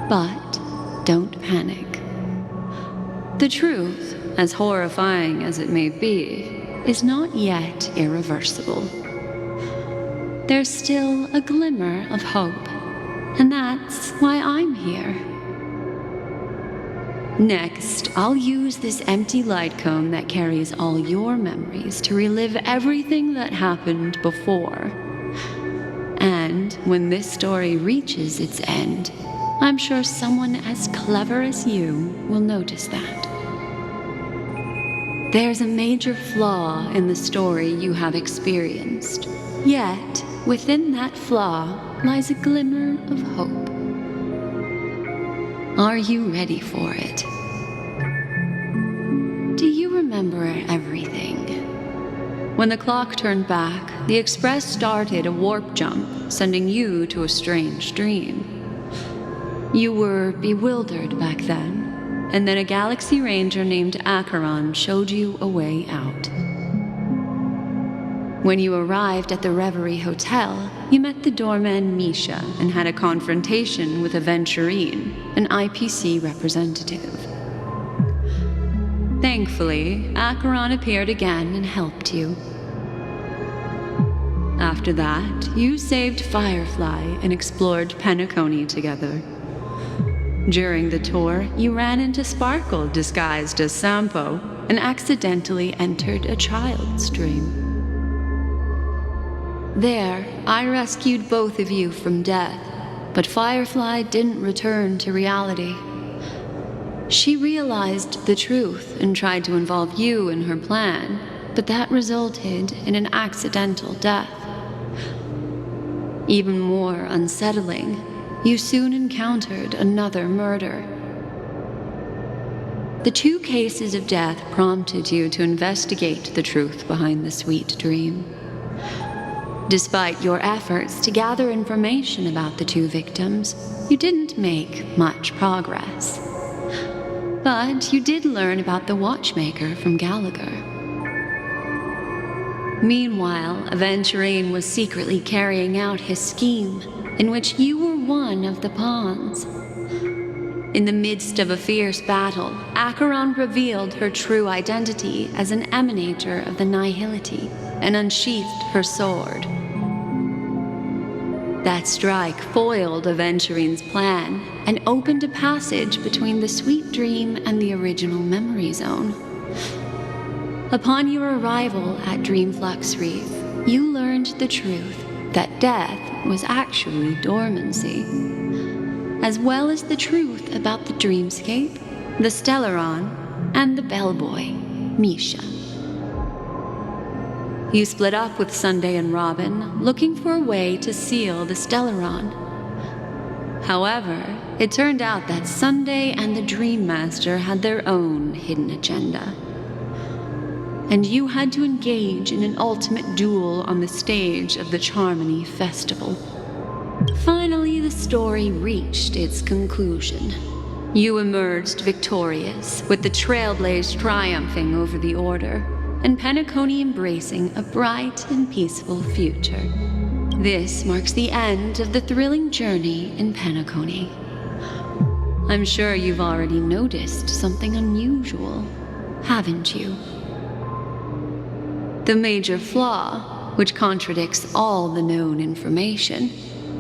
But don't panic. The truth, as horrifying as it may be, is not yet irreversible. There's still a glimmer of hope, and that's why I'm here. Next, I'll use this empty light cone that carries all your memories to relive everything that happened before. And when this story reaches its end, I'm sure someone as clever as you will notice that. There's a major flaw in the story you have experienced, yet within that flaw lies a glimmer of hope. Are you ready for it? Do you remember everything? When the clock turned back, the express started a warp jump, sending you to a strange dream. You were bewildered back then, and then a galaxy ranger named Acheron showed you a way out. When you arrived at the Reverie Hotel, you met the doorman Misha and had a confrontation with Aventurine, an IPC representative. Thankfully, Acheron appeared again and helped you. After that, you saved Firefly and explored Penacony together. During the tour, you ran into Sparkle disguised as Sampo and accidentally entered a child's dream. There, I rescued both of you from death, but Firefly didn't return to reality. She realized the truth and tried to involve you in her plan, but that resulted in an accidental death. Even more unsettling, you soon encountered another murder. The two cases of death prompted you to investigate the truth behind the sweet dream. Despite your efforts to gather information about the two victims, you didn't make much progress. But you did learn about the watchmaker from Gallagher. Meanwhile, Aventurine was secretly carrying out his scheme, in which you were one of the pawns. In the midst of a fierce battle, Acheron revealed her true identity as an emanator of the Nihility and unsheathed her sword. That strike foiled Aventurine's plan and opened a passage between the sweet dream and the original memory zone. Upon your arrival at Dreamflux Reef, you learned the truth that death was actually dormancy, as well as the truth about the dreamscape, the Stellaron, and the bellboy, Misha. You split up with Sunday and Robin, looking for a way to seal the Stellaron. However, it turned out that Sunday and the Dream Master had their own hidden agenda, and you had to engage in an ultimate duel on the stage of the Charmony Festival. Finally, the story reached its conclusion. You emerged victorious, with the Trailblaze triumphing over the Order, and Penacony embracing a bright and peaceful future. This marks the end of the thrilling journey in Penacony. I'm sure you've already noticed something unusual, haven't you? The major flaw, which contradicts all the known information,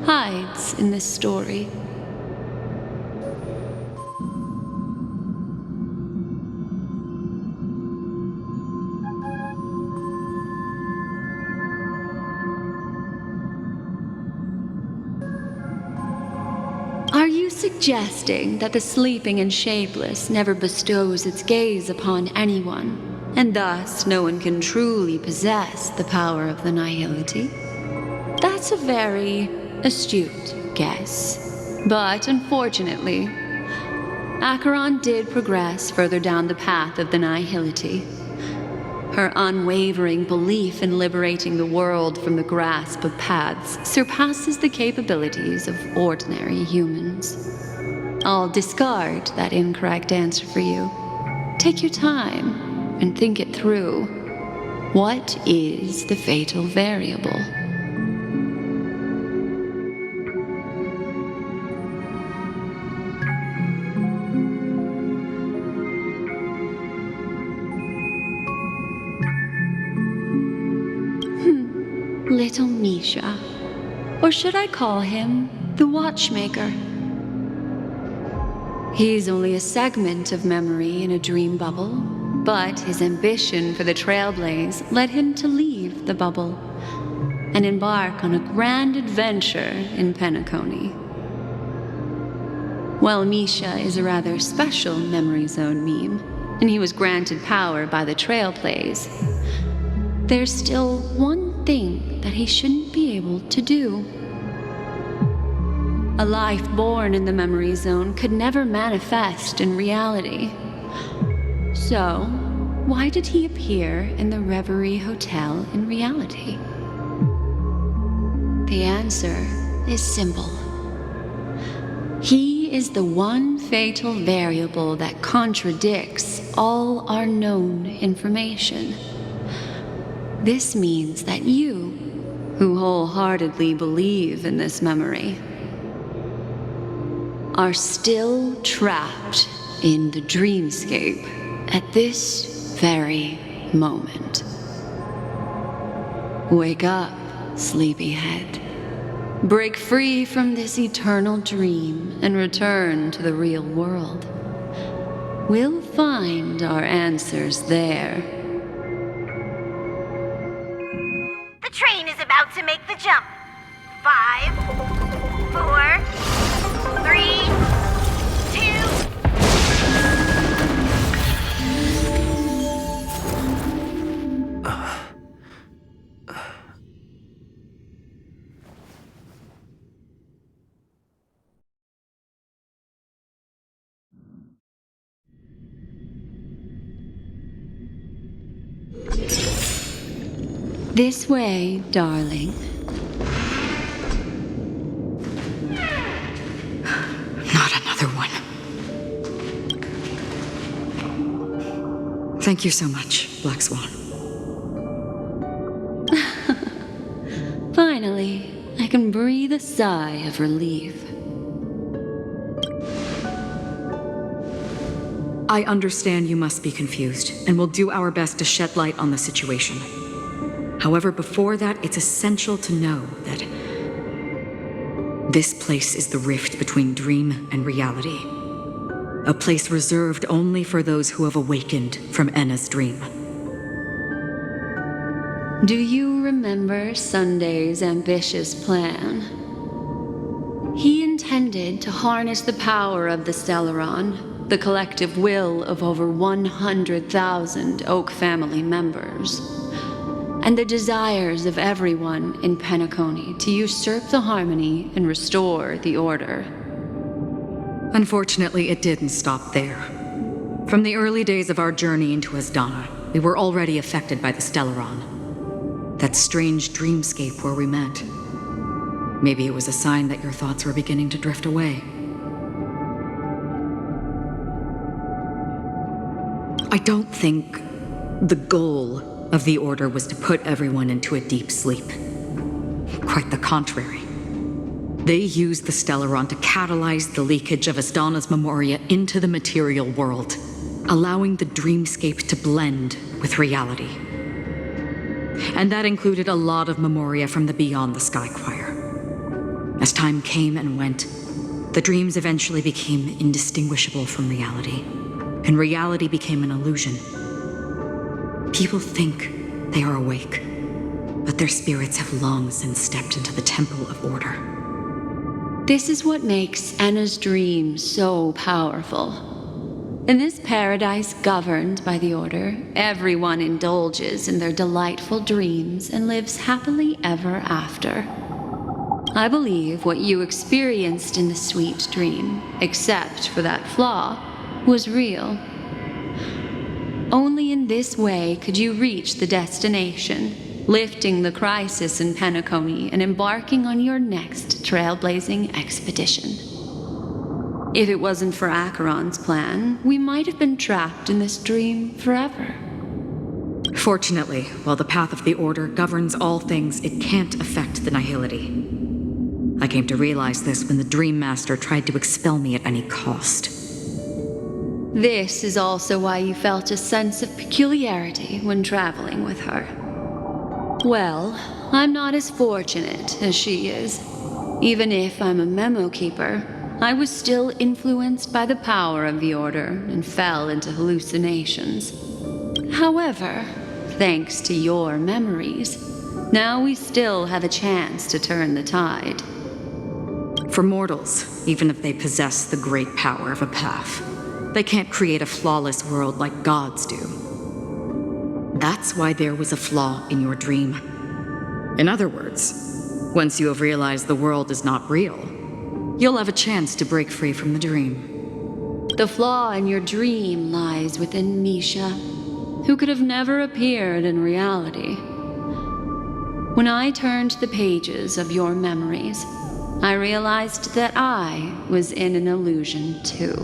hides in this story. Are you suggesting that the sleeping and shapeless never bestows its gaze upon anyone, and thus no one can truly possess the power of the Nihility? That's a very astute guess, but unfortunately, Acheron did progress further down the path of the Nihility. Her unwavering belief in liberating the world from the grasp of paths surpasses the capabilities of ordinary humans. I'll discard that incorrect answer for you. Take your time and think it through. What is the fatal variable? Misha. Or should I call him the Watchmaker? He's only a segment of memory in a dream bubble, but his ambition for the Trailblaze led him to leave the bubble and embark on a grand adventure in Penacony. While Misha is a rather special memory zone meme, and he was granted power by the Trailblaze, there's still one thing that he shouldn't be able to do. A life born in the memory zone could never manifest in reality. So, why did he appear in the Reverie Hotel in reality? The answer is simple. He is the one fatal variable that contradicts all our known information. This means that you, who wholeheartedly believe in this memory, are still trapped in the dreamscape at this very moment. Wake up, sleepyhead. Break free from this eternal dream and return to the real world. We'll find our answers there. The train is about to make the jump. 5, 4, 3, 2. This way, darling. Not another one. Thank you so much, Black Swan. Finally, I can breathe a sigh of relief. I understand you must be confused, and will do our best to shed light on the situation. However, before that, it's essential to know that this place is the rift between dream and reality. A place reserved only for those who have awakened from Enna's dream. Do you remember Sunday's ambitious plan? He intended to harness the power of the Stellaron, the collective will of over 100,000 Oak family members, and the desires of everyone in Penacony to usurp the harmony and restore the order. Unfortunately, it didn't stop there. From the early days of our journey into Asdana, we were already affected by the Stellaron. That strange dreamscape where we met. Maybe it was a sign that your thoughts were beginning to drift away. I don't think the goal of the Order was to put everyone into a deep sleep. Quite the contrary. They used the Stellaron to catalyze the leakage of Asdana's Memoria into the material world, allowing the dreamscape to blend with reality. And that included a lot of Memoria from the Beyond the Sky Choir. As time came and went, the dreams eventually became indistinguishable from reality, and reality became an illusion. People think they are awake, but their spirits have long since stepped into the Temple of Order. This is what makes Enna's dream so powerful. In this paradise governed by the Order, everyone indulges in their delightful dreams and lives happily ever after. I believe what you experienced in the sweet dream, except for that flaw, was real. Only in this way could you reach the destination, lifting the crisis in Penacony and embarking on your next trailblazing expedition. If it wasn't for Acheron's plan, we might have been trapped in this dream forever. Fortunately, while the path of the Order governs all things, it can't affect the Nihility. I came to realize this when the Dream Master tried to expel me at any cost. This is also why you felt a sense of peculiarity when traveling with her. Well, I'm not as fortunate as she is. Even if I'm a memo keeper, I was still influenced by the power of the Order and fell into hallucinations. However, thanks to your memories, now we still have a chance to turn the tide. For mortals, even if they possess the great power of a path, they can't create a flawless world like gods do. That's why there was a flaw in your dream. In other words, once you have realized the world is not real, you'll have a chance to break free from the dream. The flaw in your dream lies within Misha, who could have never appeared in reality. When I turned the pages of your memories, I realized that I was in an illusion too.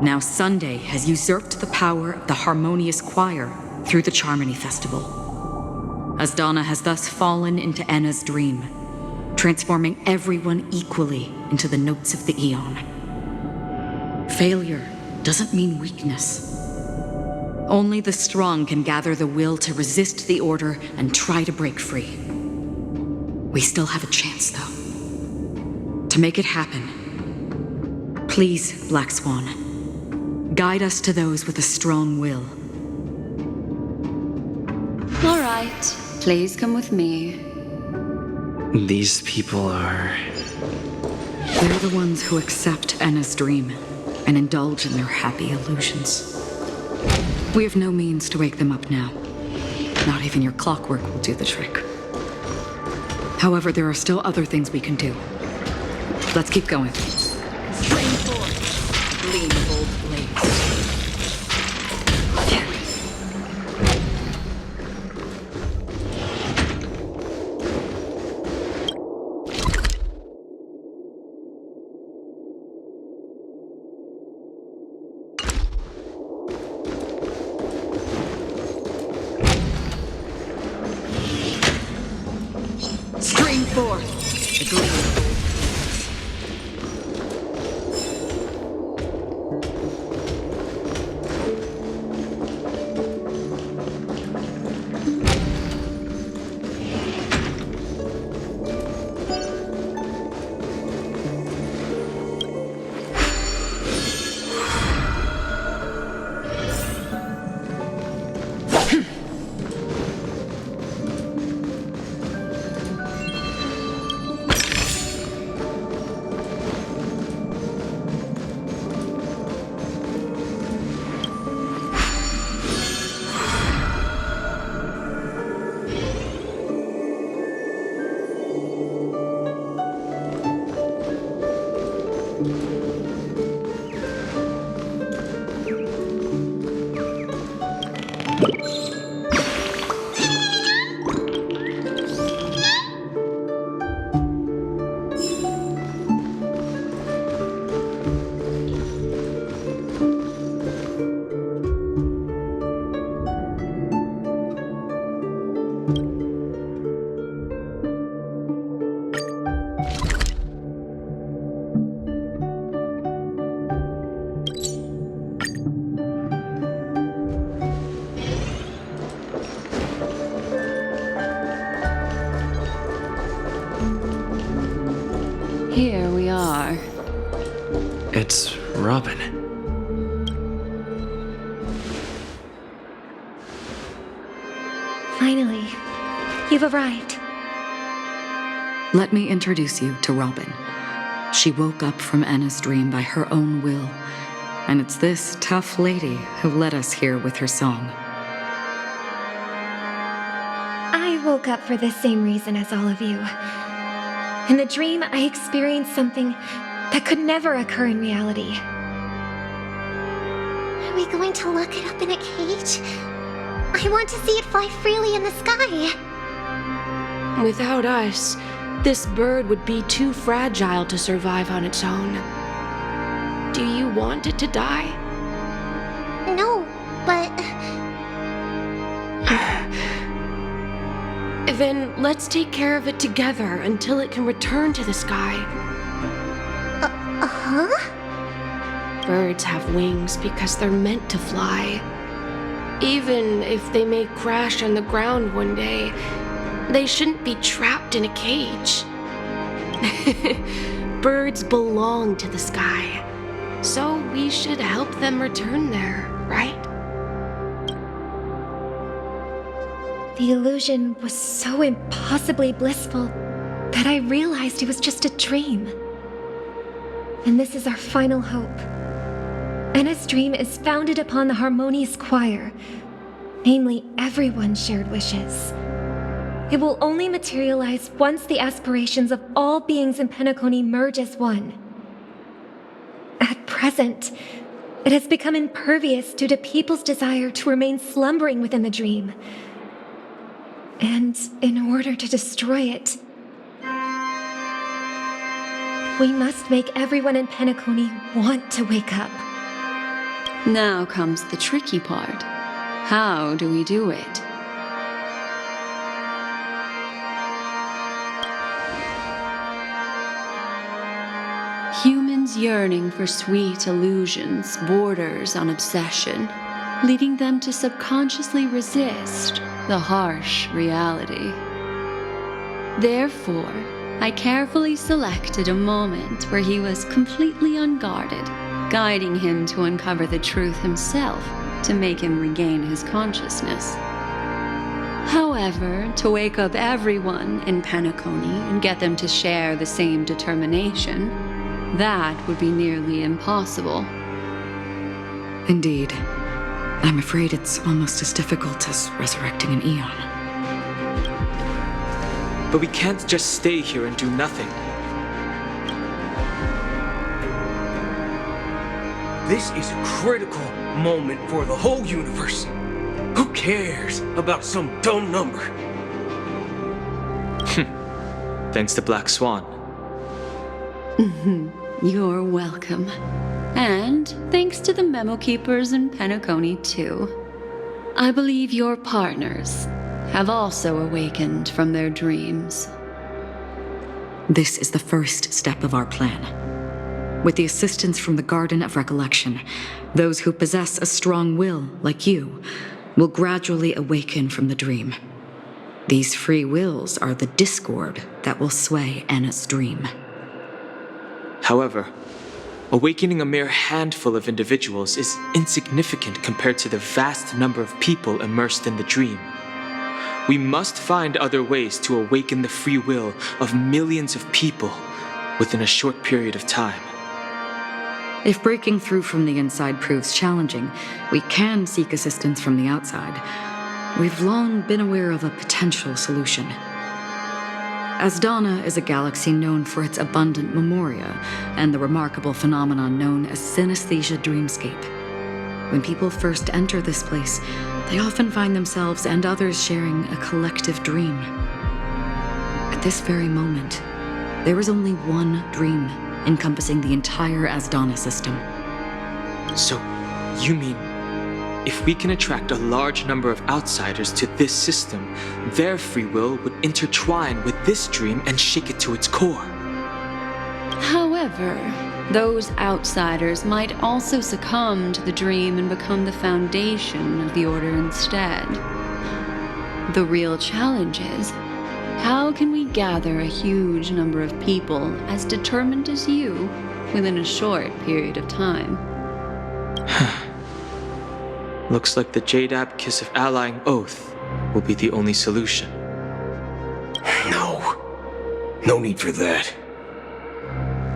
Now Sunday has usurped the power of the harmonious choir through the Charmony Festival. Asdana has thus fallen into Enna's dream, transforming everyone equally into the notes of the Aeon. Failure doesn't mean weakness. Only the strong can gather the will to resist the Order and try to break free. We still have a chance, though. To make it happen, please, Black Swan, guide us to those with a strong will. All right, please come with me. These people are... They're the ones who accept Enna's dream and indulge in their happy illusions. We have no means to wake them up now. Not even your clockwork will do the trick. However, there are still other things we can do. Let's keep going. Strain forth. Gleam of old blades. Strain forth. The gleam of old blades. Here we are. It's Robin. Finally, you've arrived. Let me introduce you to Robin. She woke up from Enna's dream by her own will, and it's this tough lady who led us here with her song. I woke up for the same reason as all of you. In the dream, I experienced something that could never occur in reality. Are we going to lock it up in a cage? I want to see it fly freely in the sky. Without us, this bird would be too fragile to survive on its own. Do you want it to die? No, but... Then let's take care of it together until it can return to the sky. Huh? Birds have wings because they're meant to fly. Even if they may crash on the ground one day, they shouldn't be trapped in a cage. Birds belong to the sky, so we should help them return there, right? The illusion was so impossibly blissful that I realized it was just a dream. And this is our final hope. Anna's dream is founded upon the harmonious choir, namely everyone's shared wishes. It will only materialize once the aspirations of all beings in Penacony merge as one. At present, it has become impervious due to people's desire to remain slumbering within the dream. And in order to destroy it, we must make everyone in Penacony want to wake up. Now comes the tricky part. How do we do it? Humans yearning for sweet illusions borders on obsession, leading them to subconsciously resist the harsh reality. Therefore, I carefully selected a moment where he was completely unguarded, guiding him to uncover the truth himself to make him regain his consciousness. However, to wake up everyone in Penacony and get them to share the same determination, that would be nearly impossible. Indeed. I'm afraid it's almost as difficult as resurrecting an eon. But we can't just stay here and do nothing. This is a critical moment for the whole universe. Who cares about some dumb number? Thanks to Black Swan. You're welcome. And thanks to the memo keepers in Penacony, too. I believe your partners have also awakened from their dreams. This is the first step of our plan. With the assistance from the Garden of Recollection, those who possess a strong will, like you, will gradually awaken from the dream. These free wills are the discord that will sway Anna's dream. However, awakening a mere handful of individuals is insignificant compared to the vast number of people immersed in the dream. We must find other ways to awaken the free will of millions of people within a short period of time. If breaking through from the inside proves challenging, we can seek assistance from the outside. We've long been aware of a potential solution. Asdana is a galaxy known for its abundant memoria and the remarkable phenomenon known as synesthesia dreamscape. When people first enter this place, they often find themselves and others sharing a collective dream. At this very moment, there is only one dream encompassing the entire Asdana system. So, you mean, if we can attract a large number of outsiders to this system, their free will would intertwine with this dream and shake it to its core. However, those outsiders might also succumb to the dream and become the foundation of the Order instead. The real challenge is, how can we gather a huge number of people as determined as you within a short period of time? Looks like the Jadab Kiss of Allying Oath will be the only solution. No need for that.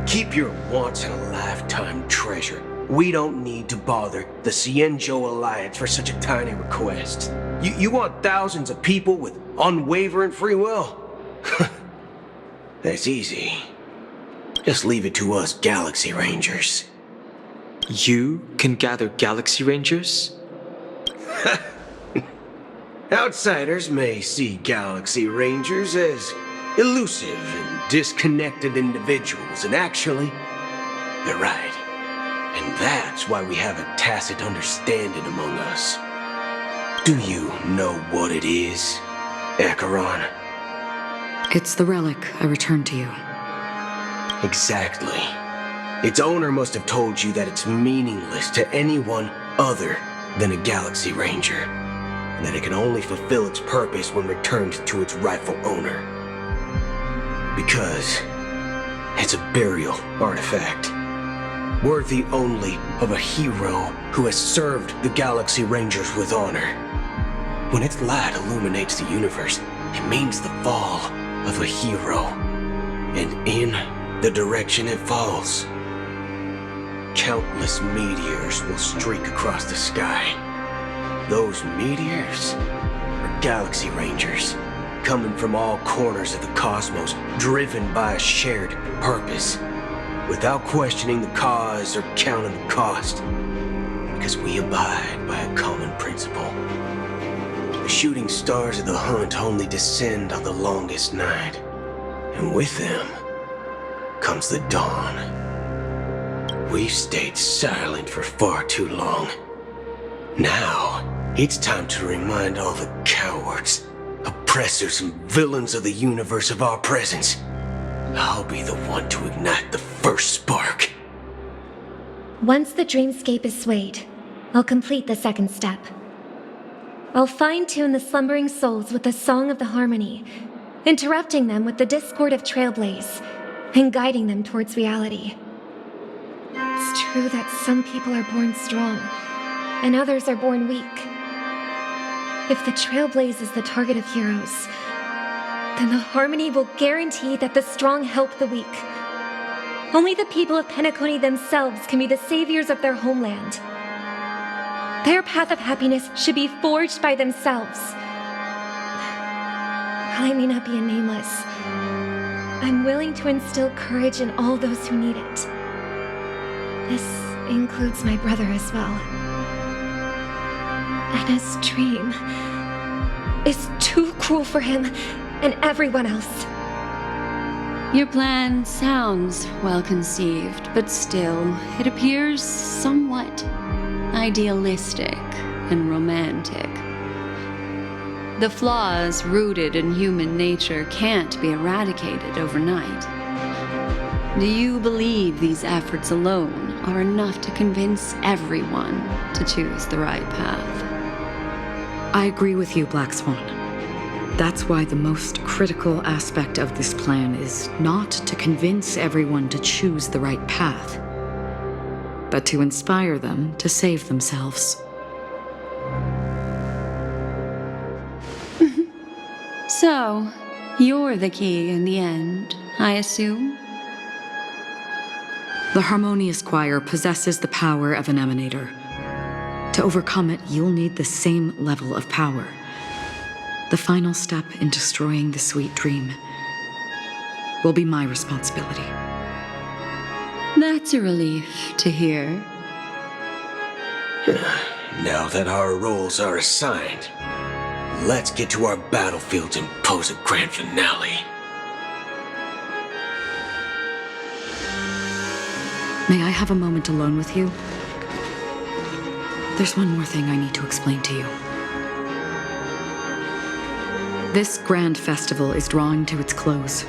Keep your once-in-a-lifetime treasure. We don't need to bother the Cienjo Alliance for such a tiny request. You want thousands of people with unwavering free will? That's easy. Just leave it to us Galaxy Rangers. You can gather Galaxy Rangers? Outsiders may see Galaxy Rangers as elusive and disconnected individuals, and actually, they're right. And that's why we have a tacit understanding among us. Do you know what it is, Acheron? It's the relic I returned to you. Exactly. Its owner must have told you that it's meaningless to anyone other than a Galaxy Ranger, and that it can only fulfill its purpose when returned to its rightful owner. Because it's a burial artifact, worthy only of a hero who has served the Galaxy Rangers with honor. When its light illuminates the universe, it means the fall of a hero, and in the direction it falls, countless meteors will streak across the sky. Those meteors are Galaxy Rangers, coming from all corners of the cosmos, driven by a shared purpose, without questioning the cause or counting the cost, because we abide by a common principle. The shooting stars of the hunt only descend on the longest night, and with them comes the dawn. We've stayed silent for far too long. Now, it's time to remind all the cowards, oppressors, and villains of the universe of our presence. I'll be the one to ignite the first spark. Once the dreamscape is swayed, I'll complete the second step. I'll fine-tune the slumbering souls with the Song of the Harmony, interrupting them with the discord of Trailblaze, and guiding them towards reality. It's true that some people are born strong, and others are born weak. If the Trailblaze is the target of heroes, then the Harmony will guarantee that the strong help the weak. Only the people of Penacony themselves can be the saviors of their homeland. Their path of happiness should be forged by themselves. While I may not be a nameless, I'm willing to instill courage in all those who need it. This includes my brother as well. Anna's dream is too cruel for him and everyone else. Your plan sounds well conceived, but still, it appears somewhat idealistic and romantic. The flaws rooted in human nature can't be eradicated overnight. Do you believe these efforts alone are enough to convince everyone to choose the right path? I agree with you, Black Swan. That's why the most critical aspect of this plan is not to convince everyone to choose the right path, but to inspire them to save themselves. So, you're the key in the end, I assume? The Harmonious Choir possesses the power of an emanator. To overcome it, you'll need the same level of power. The final step in destroying the sweet dream will be my responsibility. That's a relief to hear. Now that our roles are assigned, let's get to our battlefields and pose a grand finale. May I have a moment alone with you? There's one more thing I need to explain to you. This grand festival is drawing to its close.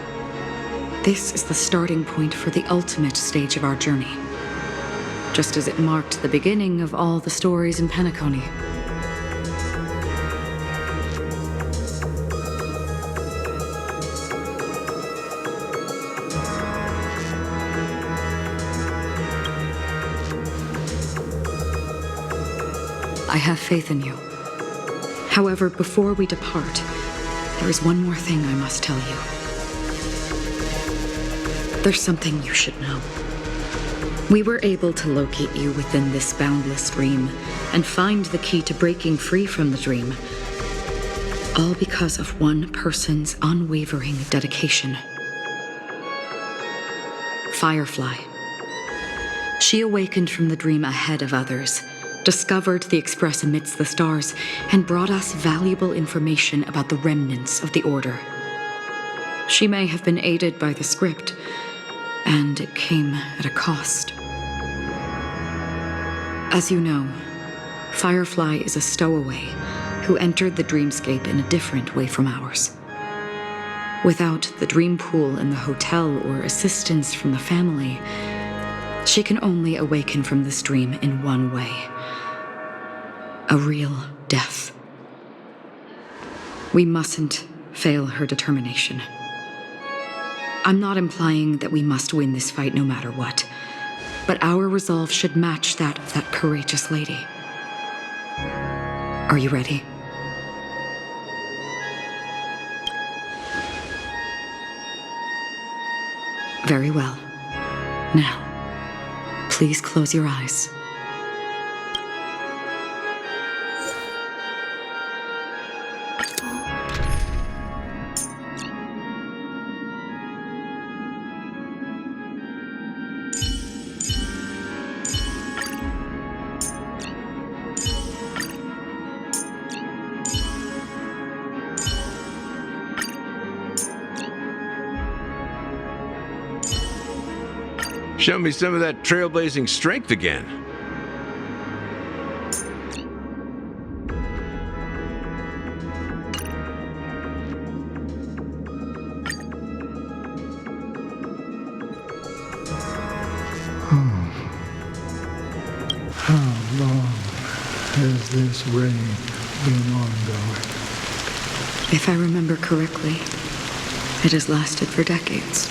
This is the starting point for the ultimate stage of our journey, just as it marked the beginning of all the stories in Penacony. I have faith in you. However, before we depart, there is one more thing I must tell you. There's something you should know. We were able to locate you within this boundless dream and find the key to breaking free from the dream, all because of one person's unwavering dedication. Firefly. She awakened from the dream ahead of others, discovered the Express amidst the stars, and brought us valuable information about the remnants of the Order. She may have been aided by the script, and it came at a cost. As you know, Firefly is a stowaway who entered the dreamscape in a different way from ours. Without the dream pool in the hotel or assistance from the family, she can only awaken from this dream in one way. A real death. We mustn't fail her determination. I'm not implying that we must win this fight no matter what, but our resolve should match that of that courageous lady. Are you ready? Very well. Now, please close your eyes. Show me some of that trailblazing strength again. How long has this reign been ongoing? If I remember correctly, it has lasted for decades,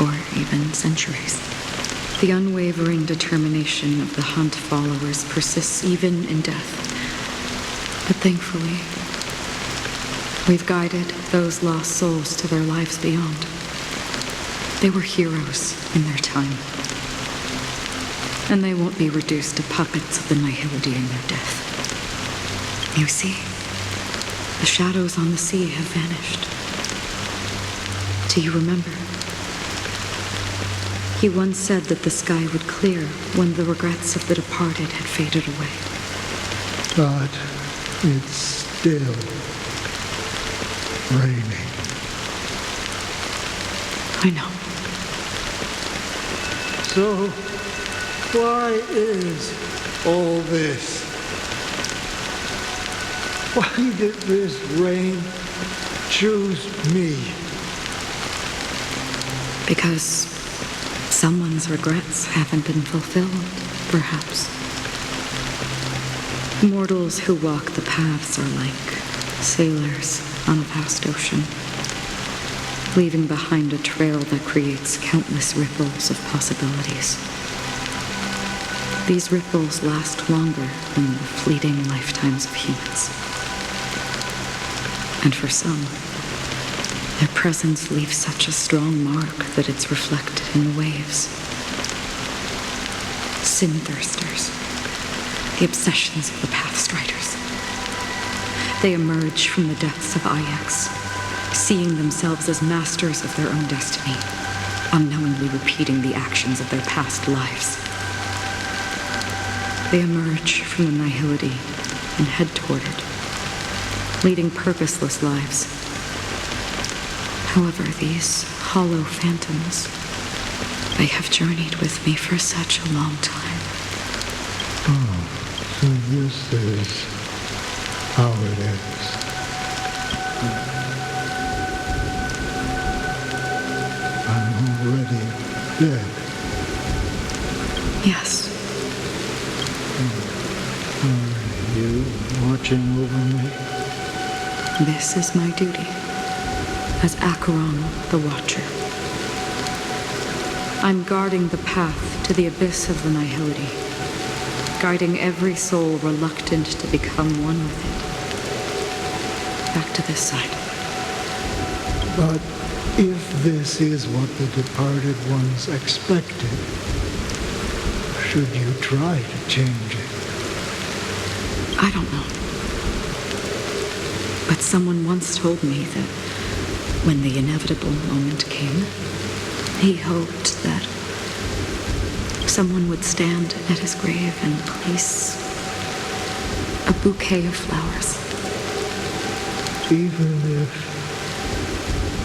or even centuries. The unwavering determination of the Hunt followers persists even in death. But thankfully, we've guided those lost souls to their lives beyond. They were heroes in their time. And they won't be reduced to puppets of the Nihility in their death. You see, the shadows on the sea have vanished. Do you remember? He once said that the sky would clear when the regrets of the departed had faded away. But it's still raining. I know. So, why is all this? Why did this rain choose me? Because someone's regrets haven't been fulfilled, perhaps. Mortals who walk the paths are like sailors on a vast ocean, leaving behind a trail that creates countless ripples of possibilities. These ripples last longer than the fleeting lifetimes of humans. And for some, their presence leaves such a strong mark that it's reflected in the waves. Sin-thirsters, the obsessions of the Pathstriders. They emerge from the depths of Ix, seeing themselves as masters of their own destiny, unknowingly repeating the actions of their past lives. They emerge from the Nihility and head toward it, leading purposeless lives. However, these hollow phantoms, they have journeyed with me for such a long time. Oh, so this is how it is. I'm already dead. Yes. Are you watching over me? This is my duty as Acheron the Watcher. I'm guarding the path to the abyss of the Nihility, guiding every soul reluctant to become one with it. Back to this side. But if this is what the departed ones expected, should you try to change it? I don't know. But someone once told me that when the inevitable moment came, he hoped that someone would stand at his grave and place a bouquet of flowers. Even if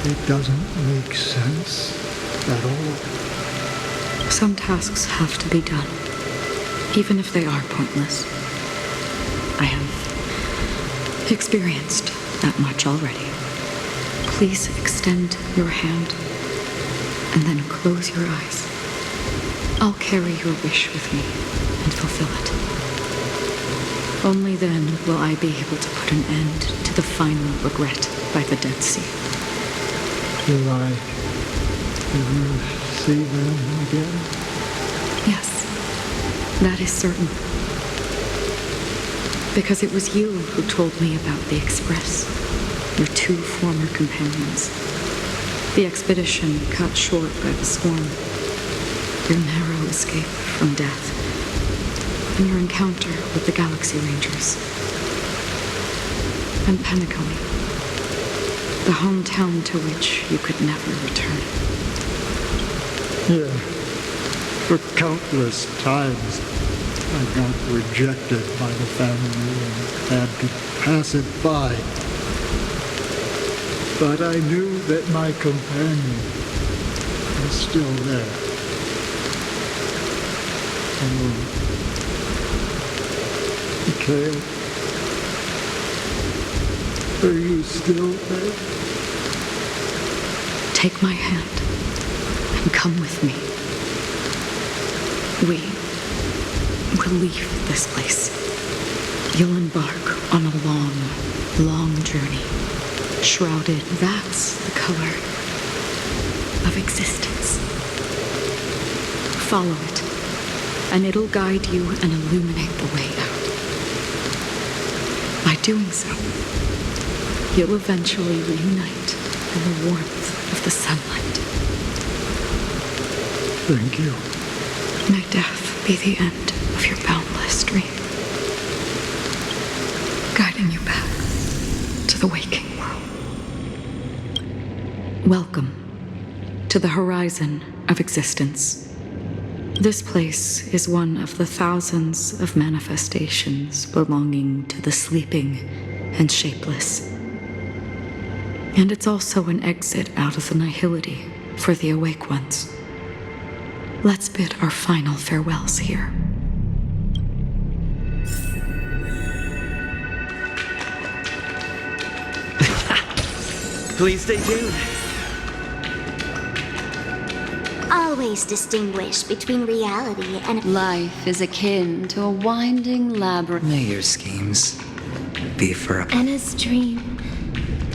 it doesn't make sense at all? Some tasks have to be done, even if they are pointless. I have experienced that much already. Please extend your hand and then close your eyes. I'll carry your wish with me and fulfill it. Only then will I be able to put an end to the final regret by the Dead Sea. Will I ever see them again? Yes, that is certain. Because it was you who told me about the Express, your two former companions. The expedition cut short by the storm, your narrow escape from death, and your encounter with the Galaxy Rangers. And Penacony, the hometown to which you could never return. Yeah. For countless times, I got rejected by the family and had to pass it by. But I knew that my companion was still there. Mikhail, are you still there? Take my hand and come with me. We will leave this place. You'll embark on a long, long journey. Shrouded, that's the color of existence. Follow it, and it'll guide you and illuminate the way out. By doing so, you'll eventually reunite in the warmth of the sunlight. Thank you. May death be the end of your boundless dream, guiding you back to the waking world. Welcome to the horizon of existence. This place is one of the thousands of manifestations belonging to the sleeping and shapeless. And it's also an exit out of the nihility for the awake ones. Let's bid our final farewells here. Please stay tuned. Always distinguish between reality and Life is akin to a winding labyrinth. May your schemes be for a... Anna's dream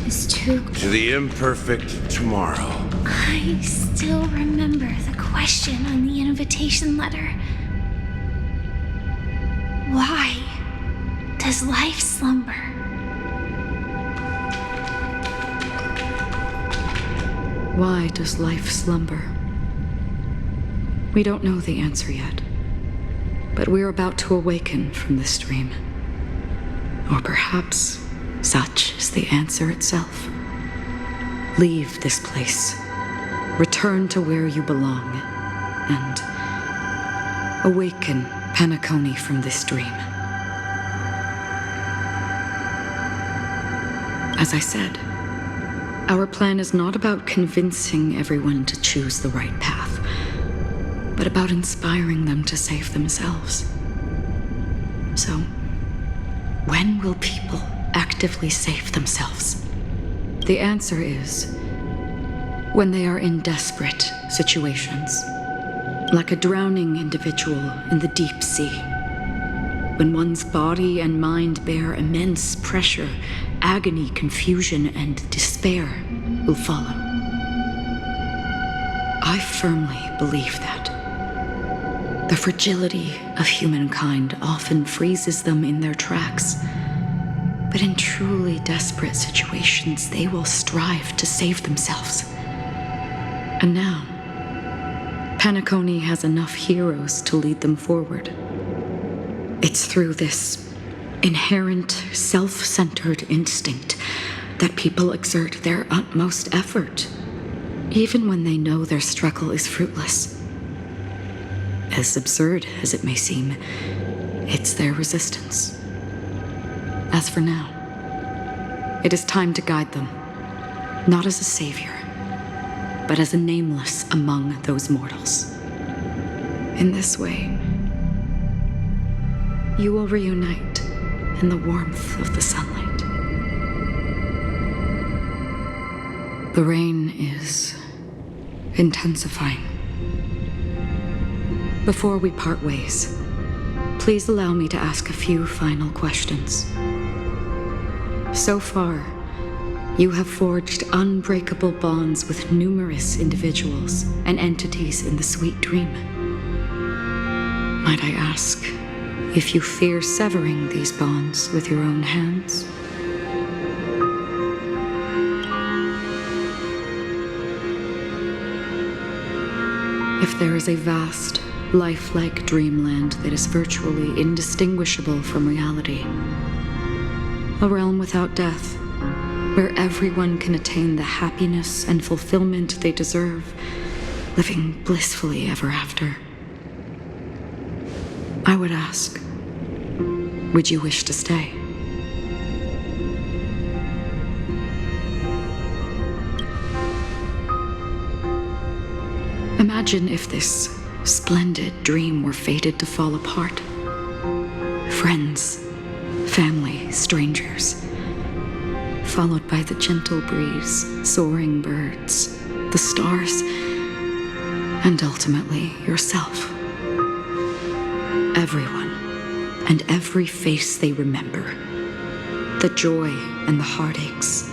is too... To the imperfect tomorrow. I still remember the question on the invitation letter. Why does life slumber? Why does life slumber? We don't know the answer yet, but we're about to awaken from this dream. Or perhaps such is the answer itself. Leave this place, return to where you belong, and awaken Penacony from this dream. As I said, our plan is not about convincing everyone to choose the right path, but about inspiring them to save themselves. So, when will people actively save themselves? The answer is when they are in desperate situations, like a drowning individual in the deep sea. When one's body and mind bear immense pressure, agony, confusion, and despair will follow. I firmly believe that. The fragility of humankind often freezes them in their tracks. But in truly desperate situations, they will strive to save themselves. And now, Penacony has enough heroes to lead them forward. It's through this inherent, self-centered instinct that people exert their utmost effort, even when they know their struggle is fruitless. As absurd as it may seem, it's their resistance. As for now, it is time to guide them, not as a savior, but as a nameless among those mortals. In this way, you will reunite in the warmth of the sunlight. The rain is intensifying. Before we part ways, please allow me to ask a few final questions. So far, you have forged unbreakable bonds with numerous individuals and entities in the sweet dream. Might I ask if you fear severing these bonds with your own hands? If there is a vast, lifelike dreamland that is virtually indistinguishable from reality, a realm without death, where everyone can attain the happiness and fulfillment they deserve, living blissfully ever after, I would ask, would you wish to stay? Imagine if this splendid dream were fated to fall apart. Friends, family, strangers, followed by the gentle breeze, soaring birds, the stars, and ultimately yourself. Everyone and every face they remember, the joy and the heartaches,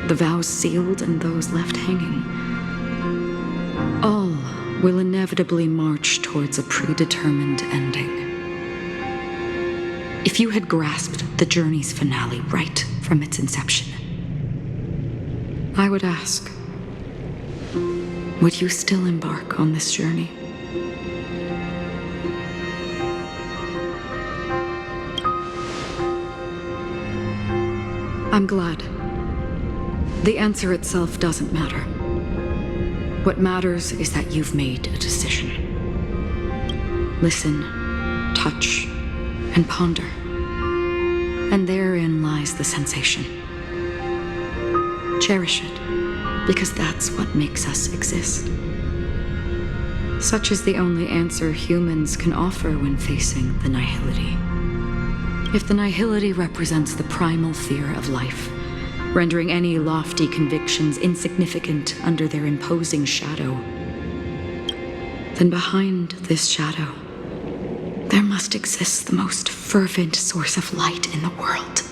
the vows sealed and those left hanging, all will inevitably march towards a predetermined ending. If you had grasped the journey's finale right from its inception, I would ask, would you still embark on this journey? I'm glad. The answer itself doesn't matter. What matters is that you've made a decision. Listen, touch, and ponder. And therein lies the sensation. Cherish it, because that's what makes us exist. Such is the only answer humans can offer when facing the nihility. If the nihility represents the primal fear of life, rendering any lofty convictions insignificant under their imposing shadow, then behind this shadow, there must exist the most fervent source of light in the world.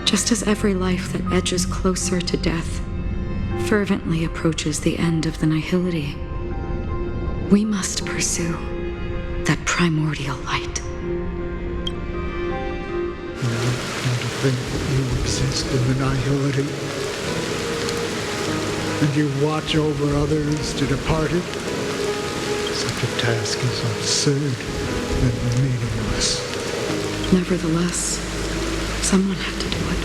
Just as every life that edges closer to death fervently approaches the end of the nihility, we must pursue that primordial light. And to think that you exist in the nihility, and you watch over others to depart it, such a task is absurd and meaningless. Nevertheless, someone had to do it.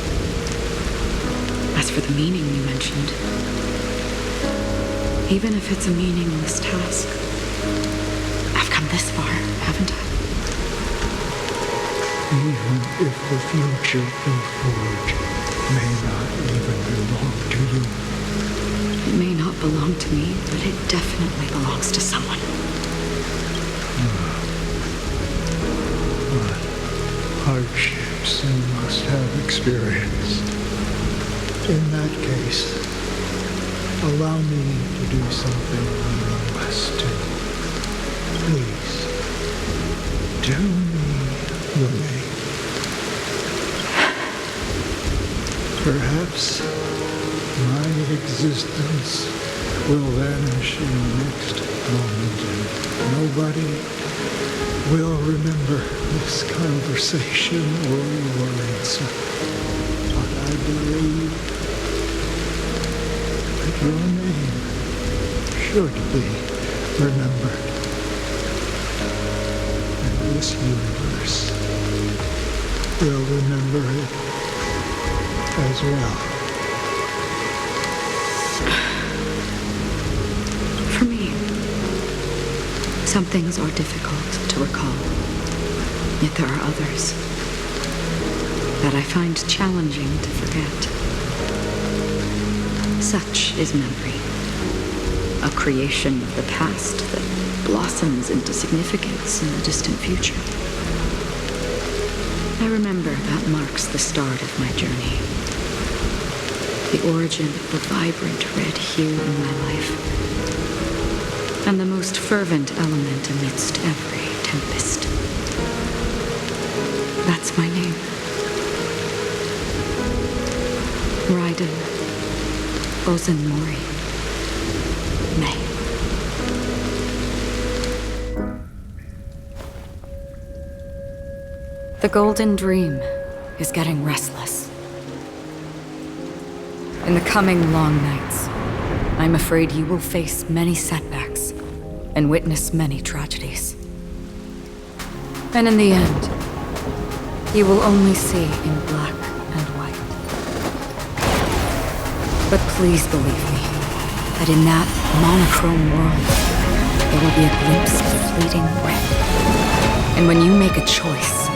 As for the meaning you mentioned, even if it's a meaningless task, I've come this far, haven't I? Even if the future we forge may not even belong to you. It may not belong to me, but it definitely belongs to someone. What hardships you must have experienced. In that case, allow me to do something meaningless too. Please, do me the name. Perhaps my existence will vanish in the next moment, and nobody will remember this conversation or your answer. But I believe that your name should be remembered. And this universe will remember it as well. For me, some things are difficult to recall, yet there are others that I find challenging to forget. Such is memory, a creation of the past that blossoms into significance in the distant future. I remember that marks the start of my journey, the origin of the vibrant red hue in my life. and the most fervent element amidst every tempest. That's my name. Raiden Ozenmori May. The Golden Dream is getting restless. In the coming long nights, I'm afraid you will face many setbacks and witness many tragedies. And in the end, you will only see in black and white. But please believe me, that in that monochrome world, there will be a glimpse of fleeting red. And when you make a choice,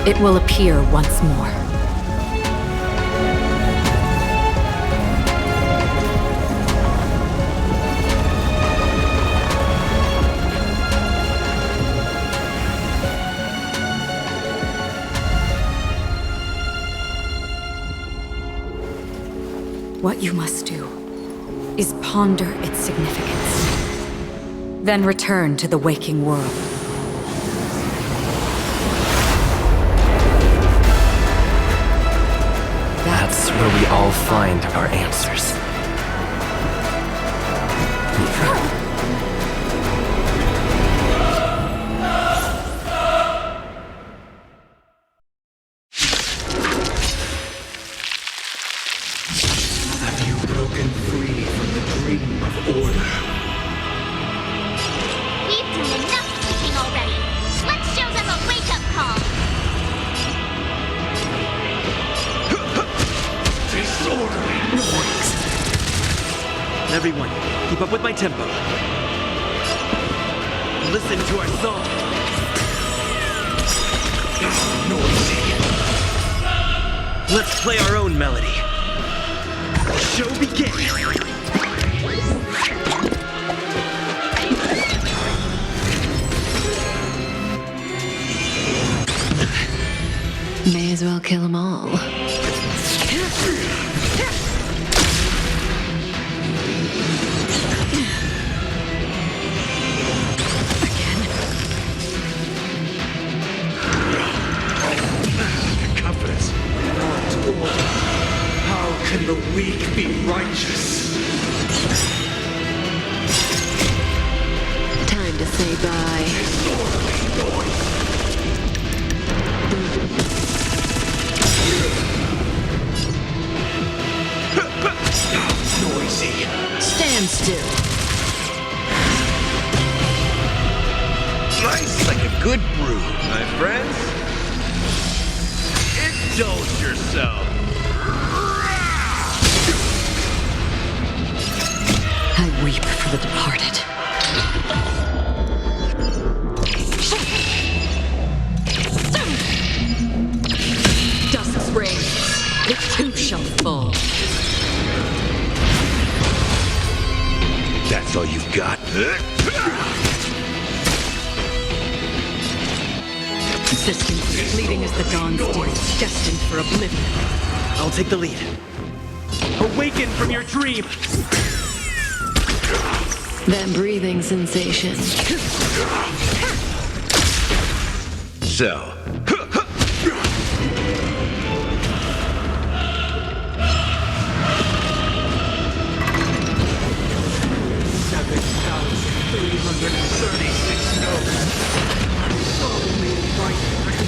it will appear once more. What you must do is ponder its significance, then return to the waking world. That's where we all find our answers. Have you broken free from the dream of order? We've done enough sleeping already. Let's show them a wake-up call. Disorderly! Relax. Everyone, keep up with my tempo. Listen to our song. Noisy! Let's play our own melody. The show begins. May as well kill them all. Confidence. Not order. How can the weak be righteous? Time to say bye. Disorderly noise! Noisy! Stand still. Nice like a good brew, my friends. Indulge yourself. I weep for the departed. Dusk's reign, it too shall fall. That's all you've got. Existence fleeting as the dawn's dew, destined for oblivion. I'll take the lead. Awaken from your dream! That breathing sensation. So,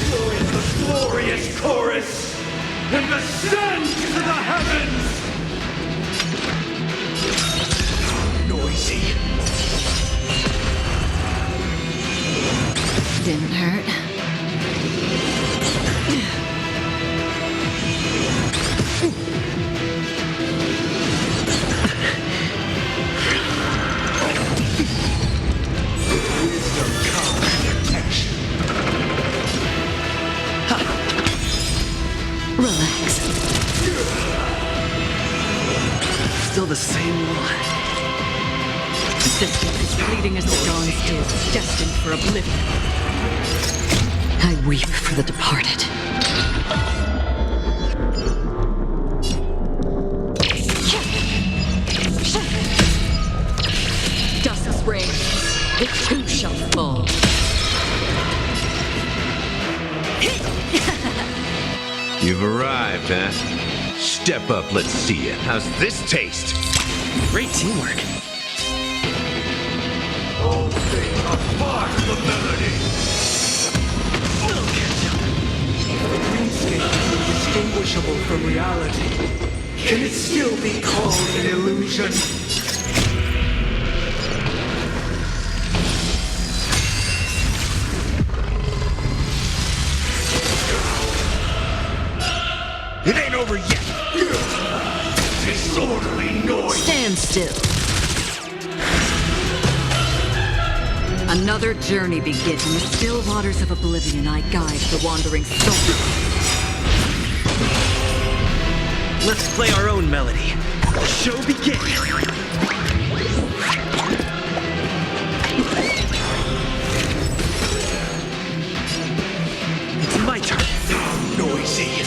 Join the glorious chorus and ascend to the heavens! Noisy. Didn't hurt. Wisdom comes protection. Relax. Still the same one. Existence is fleeting as the dawn's dew, destined for oblivion. I weep for the departed. It too shall fall. You've arrived, huh? Step up, let's see it. How's this taste? Great teamwork. Oh, sing a part of the melody! Dreamscape is indistinguishable from reality. Can it still be called an illusion? It ain't over yet! Disorderly noise! Stand still. Another journey begins in the still waters of oblivion. I guide the wandering soul. Let's play our own melody. Show begin. It's my turn. So noisy!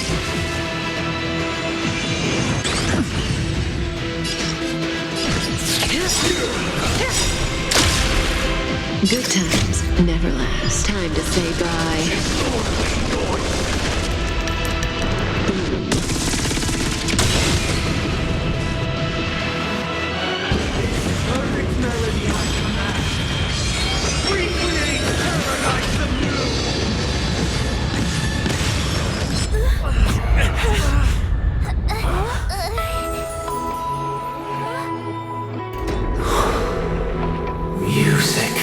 Good times never last. Time to say bye. Perfect melody I command. Recreate paradise Music.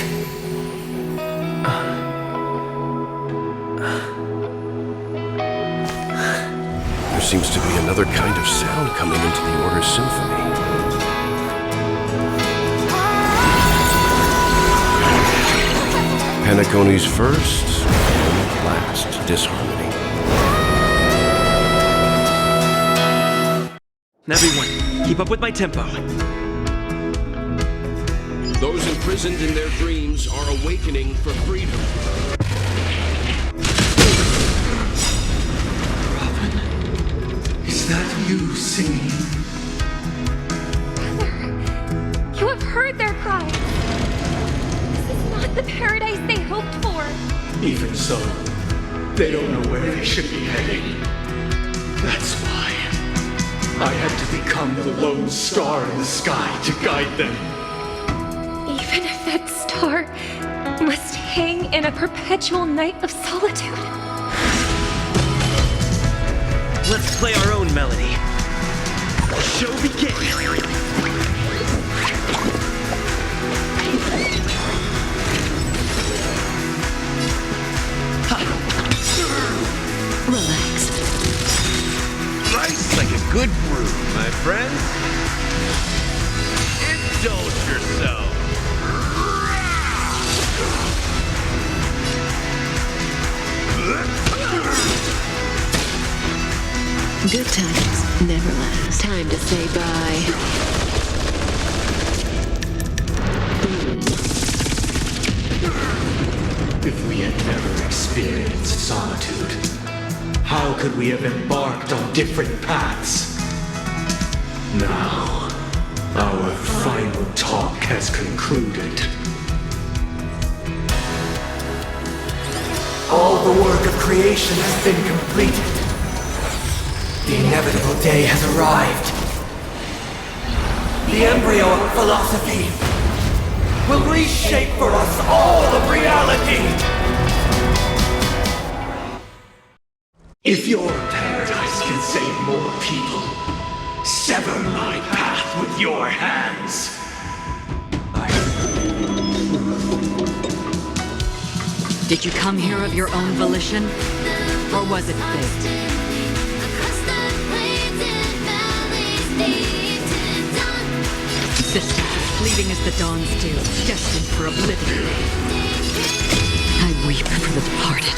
There seems to be another kind of sound coming into the Order's symphony. Penacony's first and last disharmony. Everyone, keep up with my tempo. Those imprisoned in their dreams are awakening for freedom. Is that you singing? You have heard their cries. This is not the paradise they hoped for. Even so, they don't know where they should be heading. That's why I had to become the lone star in the sky to guide them. Even if that star must hang in a perpetual night of solitude. Let's play our own melody. Show begin. Relax. Nice like a good brew, my friend. Indulge yourself. Good times never last. Time to say bye. If we had never experienced solitude, how could we have embarked on different paths? Now, our final talk has concluded. All the work of creation has been completed. The inevitable day has arrived. The embryo of philosophy will reshape for us all of reality. If your paradise can save more people, sever my path with your hands. Did you come here of your own volition? Or was it fate? Sister, fleeting as the dawns do, destined for oblivion. I weep for the departed.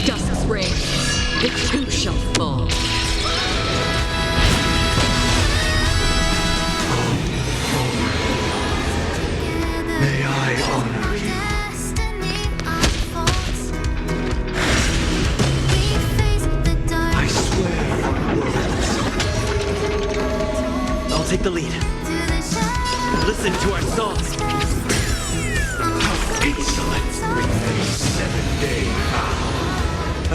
Dusk's rays, it too shall fall. May I honor you. I swear on words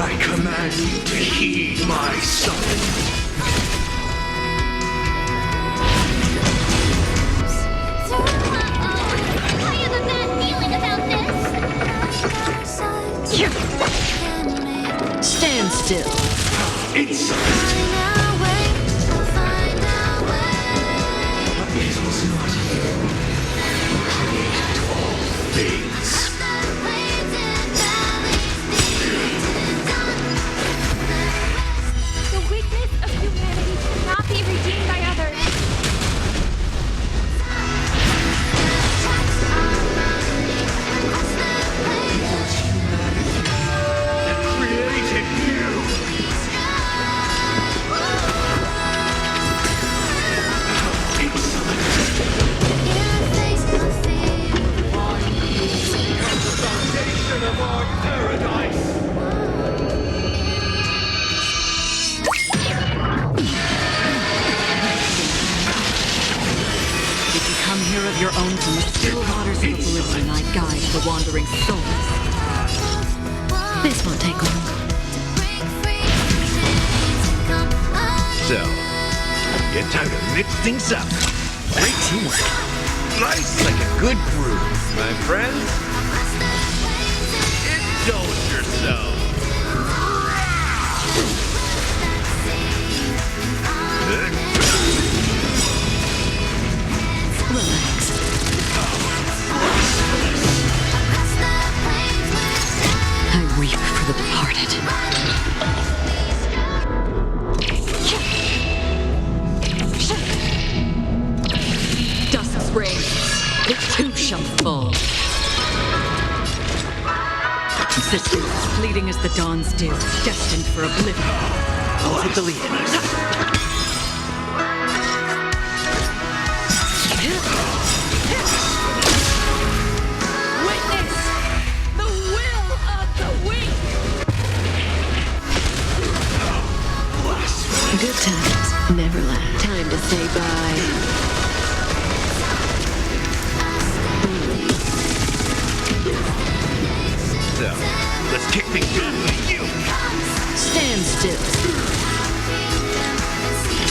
I command you to heed my summons. I have a bad feeling about this. Stand still. Insolent! It was not you who created all things. The weakness of humanity cannot be redeemed by others. Created you! Foundation of our paradise! Did you come here of your own from the still waters of oblivion I guide the wandering souls? This won't take long. So, get time to mix things up. Great teamwork. Nice like a good brew. My friends, indulge yourself. Relax. I weep for the departed. Dusk's rays, it too shall fall. Existence fleeting as the dawn's dew, destined for oblivion. I'll take the lead. Witness the will of the weak. Good times never last. Time to say bye. So, let's kick things off with you. Stand still.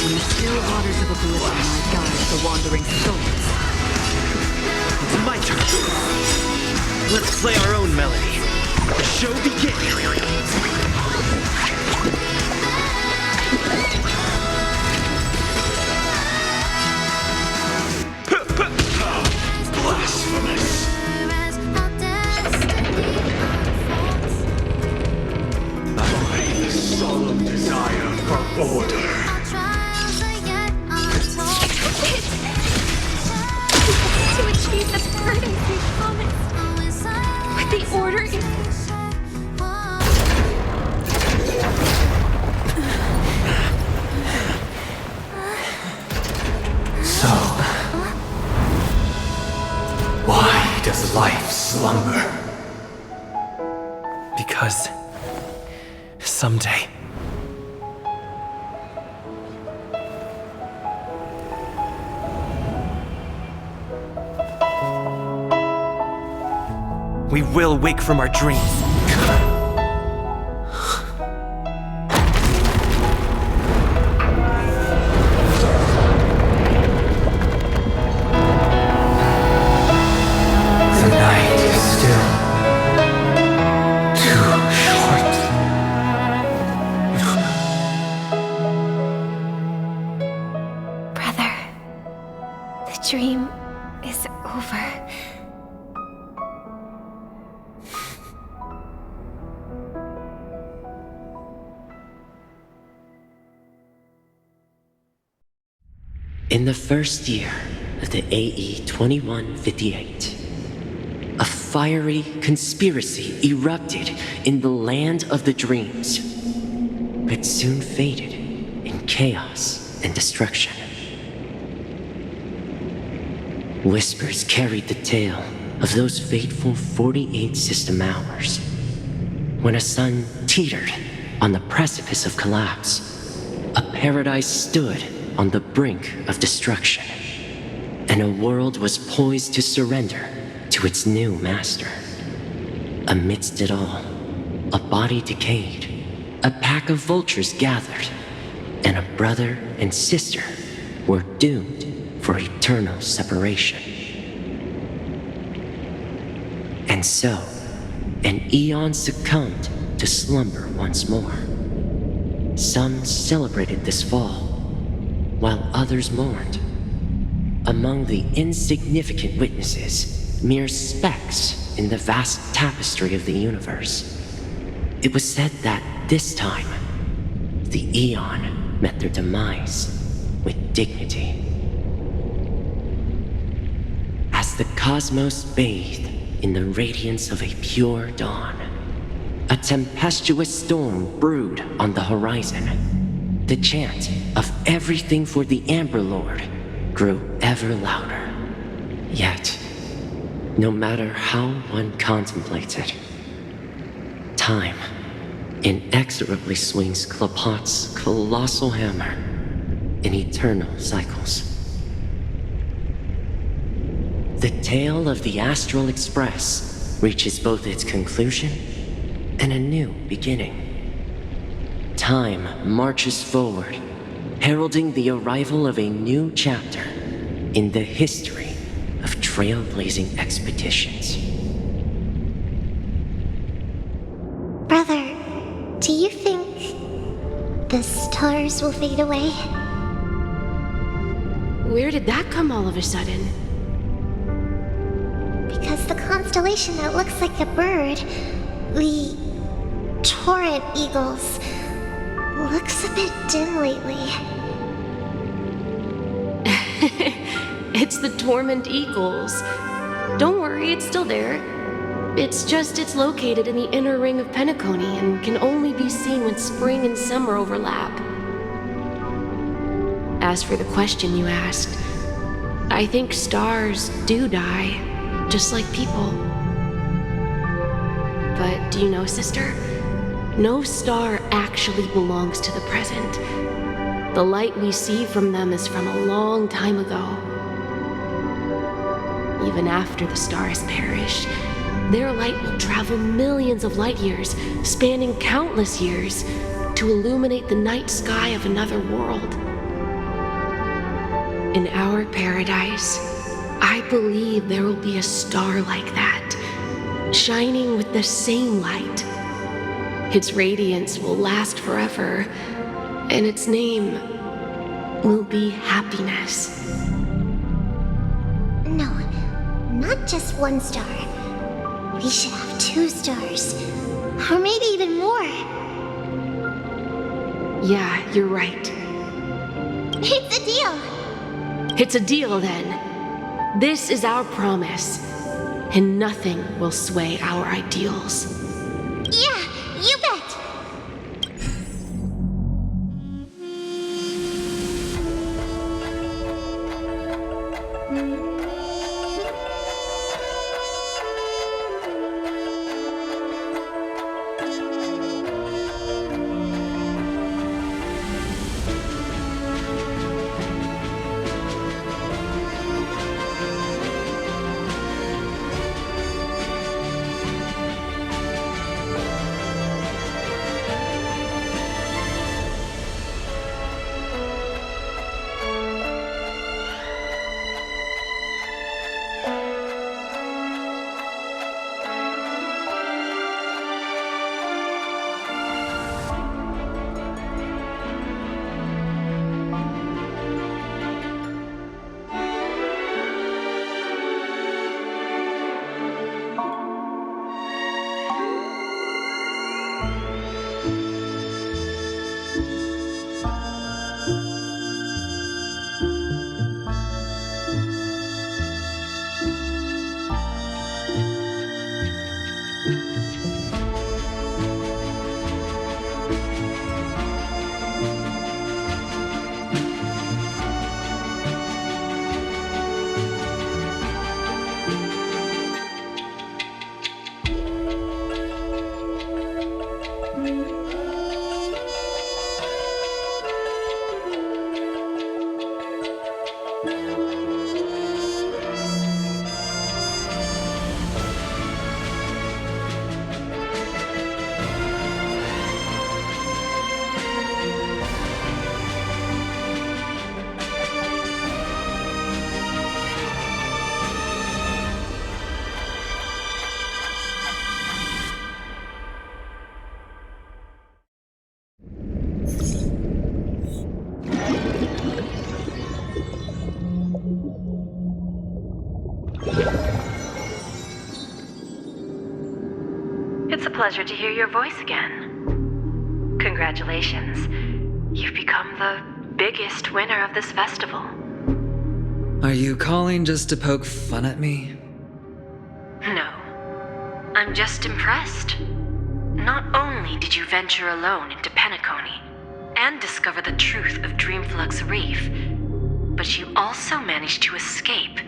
When the still waters of oblivion I guide the wandering souls. It's my turn. Let's play our own melody. The show begins. Blasphemous! The solemn desire for order. To achieve the burdens we promised. But the order is... So, why does life slumber? Because someday we will wake from our dreams. The night is still too short. Brother, the dream is over. In the first year of the AE 2158, a fiery conspiracy erupted in the land of the dreams, but soon faded in chaos and destruction. Whispers carried the tale of those fateful 48 system hours, when a sun teetered on the precipice of collapse, a paradise stood on the brink of destruction, and a world was poised to surrender to its new master. Amidst it all, a body decayed, a pack of vultures gathered, and a brother and sister were doomed for eternal separation. And so, an eon succumbed to slumber once more. Some celebrated this fall, while others mourned. Among the insignificant witnesses, mere specks in the vast tapestry of the universe, it was said that this time, the Eon met their demise with dignity. As the cosmos bathed in the radiance of a pure dawn, a tempestuous storm brewed on the horizon. The chant of everything for the Amber Lord grew ever louder. Yet, no matter how one contemplates it, time inexorably swings Klapot's colossal hammer in eternal cycles. The tale of the Astral Express reaches both its conclusion and a new beginning. Time marches forward, heralding the arrival of a new chapter in the history of trailblazing expeditions. Brother, do you think the stars will fade away? Where did that come all of a sudden? Because the constellation that looks like a bird, the Torrent Eagles, looks a bit dim lately. It's the Torment Eagles. Don't worry, it's still there. It's just it's located in the inner ring of Penacony and can only be seen when spring and summer overlap. As for the question you asked, I think stars do die, just like people. But do you know, sister? No star actually belongs to the present. The light we see from them is from a long time ago. Even after the stars perish, their light will travel millions of light years, spanning countless years, to illuminate the night sky of another world. In our paradise, I believe there will be a star like that, shining with the same light. Its radiance will last forever, and its name will be happiness. No, not just one star. We should have 2 stars, or maybe even more. Yeah, you're right. It's a deal. It's a deal, then. This is our promise, and nothing will sway our ideals. Yeah, you bet. pleasure to hear your voice again. Congratulations. You've become the biggest winner of this festival. Are you calling just to poke fun at me? No. I'm just impressed. Not only did you venture alone into Penacony and discover the truth of Dreamflux Reef, but you also managed to escape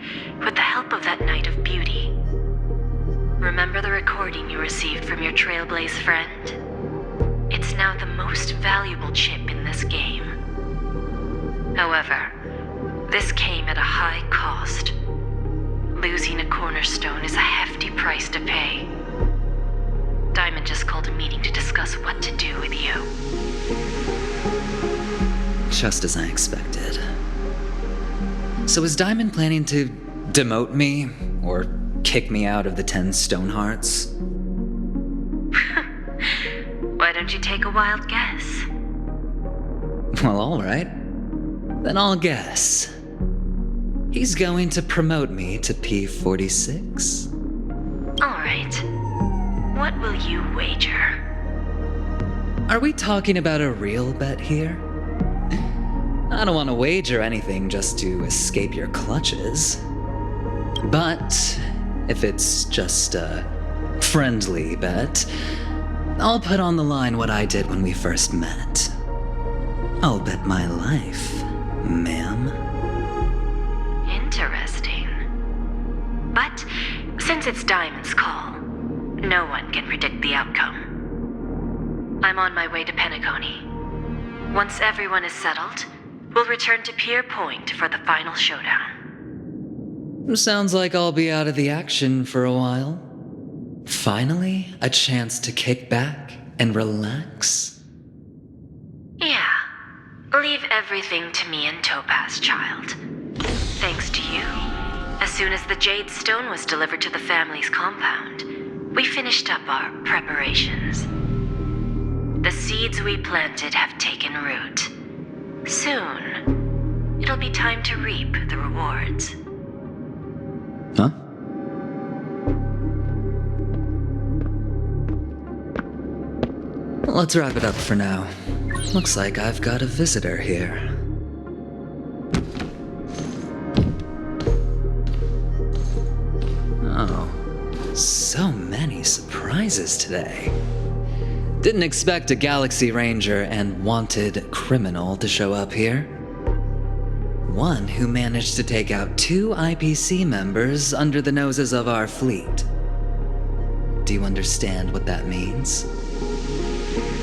with the help of that Knight of Beauty. Remember the recording you received from your Trailblaze friend? It's now the most valuable chip in this game. However, this came at a high cost. Losing a cornerstone is a hefty price to pay. Diamond just called a meeting to discuss what to do with you. Just as I expected. So is Diamond planning to demote me, or kick me out of the 10 Stonehearts? Why don't you take a wild guess? Well, alright. Then I'll guess. He's going to promote me to P46. Alright. What will you wager? Are we talking about a real bet here? I don't want to wager anything just to escape your clutches. But if it's just a friendly bet, I'll put on the line what I did when we first met. I'll bet my life, ma'am. Interesting. But since it's Diamond's call, no one can predict the outcome. I'm on my way to Penacony. Once everyone is settled, we'll return to Pier Point for the final showdown. Sounds like I'll be out of the action for a while. Finally, a chance to kick back and relax. Yeah. Leave everything to me and Topaz, child. Thanks to you, as soon as the Jade Stone was delivered to the family's compound, we finished up our preparations. The seeds we planted have taken root. Soon, it'll be time to reap the rewards. Huh? Let's wrap it up for now. Looks like I've got a visitor here. Oh, so many surprises today. Didn't expect a Galaxy Ranger and wanted criminal to show up here. One who managed to take out 2 IPC members under the noses of our fleet. Do you understand what that means?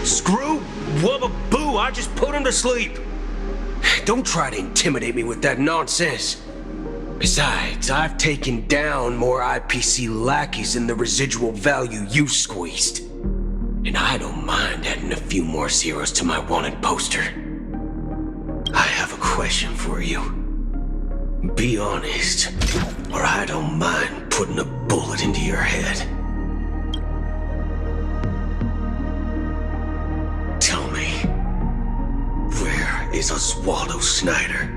Screw Wubba Boo, I just put him to sleep. Don't try to intimidate me with that nonsense. Besides, I've taken down more IPC lackeys than the residual value you squeezed. And I don't mind adding a few more zeros to my wanted poster. I have a question for you. Be honest, or I don't mind putting a bullet into your head. Tell me, where is Oswaldo Snyder?